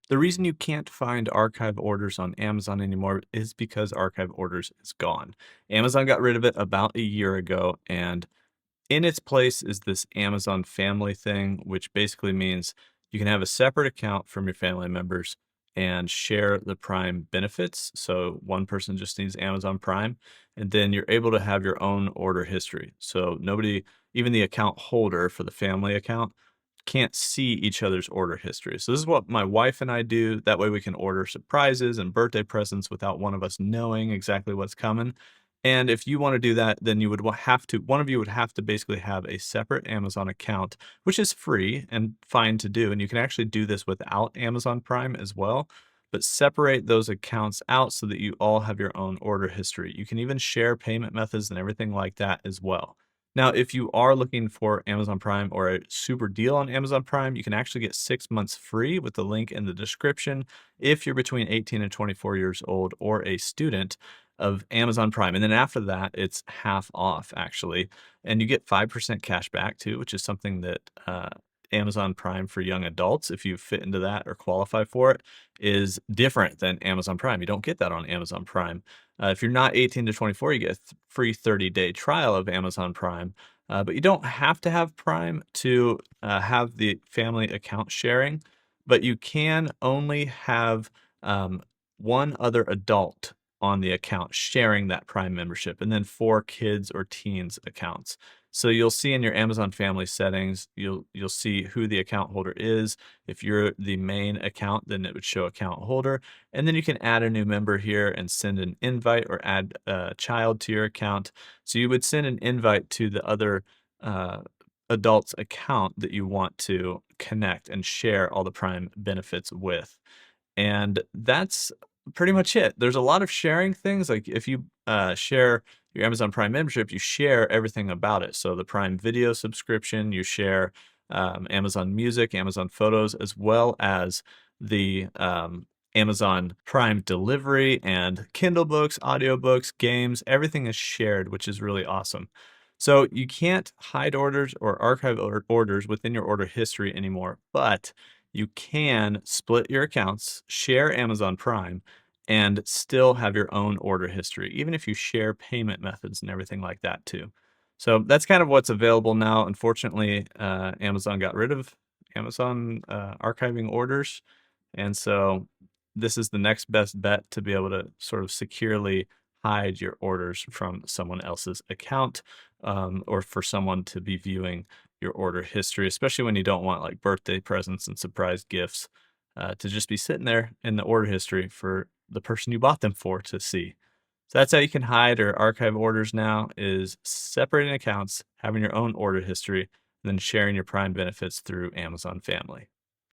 The reason you can't find archive orders on Amazon anymore is because archive orders is gone. Amazon got rid of it about a year ago, and in its place is this Amazon family thing, which basically means you can have a separate account from your family members and share the Prime benefits. So one person just needs Amazon Prime, and then you're able to have your own order history. So nobody, even the account holder for the family account, can't see each other's order history. So this is what my wife and I do. That way we can order surprises and birthday presents without one of us knowing exactly what's coming. And if you want to do that, then you would have to, one of you would have to basically have a separate Amazon account, which is free and fine to do. And you can actually do this without Amazon Prime as well, but separate those accounts out so that you all have your own order history. You can even share payment methods and everything like that as well. Now, if you are looking for Amazon Prime or a super deal on Amazon Prime, you can actually get 6 months free with the link in the description if you're between 18 and 24 years old or a student of Amazon Prime. And then after that, it's half off actually. And you get 5% cash back too, which is something that Amazon Prime for young adults, if you fit into that or qualify for it, is different than Amazon Prime. You don't get that on Amazon Prime. If you're not 18 to 24, you get a free 30-day trial of Amazon Prime. But you don't have to have Prime to have the family account sharing, but you can only have one other adult on the account sharing that Prime membership, and then 4 kids or teens accounts. So you'll see in your Amazon family settings, you'll see who the account holder is. If you're the main account, then it would show account holder. And then you can add a new member here and send an invite or add a child to your account. So you would send an invite to the other adult's account that you want to connect and share all the Prime benefits with. And that's pretty much it. There's a lot of sharing things. Like if you share your Amazon Prime membership, you share everything about it. So the Prime Video subscription, you share Amazon Music, Amazon Photos, as well as the Amazon Prime delivery and Kindle books, audiobooks, games, everything is shared, which is really awesome. So you can't hide orders or archive orders within your order history anymore, but you can split your accounts, share Amazon Prime, and still have your own order history, even if you share payment methods and everything like that too. So that's kind of what's available now. Unfortunately, Amazon got rid of Amazon archiving orders. And so this is the next best bet to be able to sort of securely hide your orders from someone else's account, or for someone to be viewing your order history, especially when you don't want like birthday presents and surprise gifts to just be sitting there in the order history for the person you bought them for to see. So that's how you can hide or archive orders now, is separating accounts, having your own order history, and then sharing your Prime benefits through Amazon Family.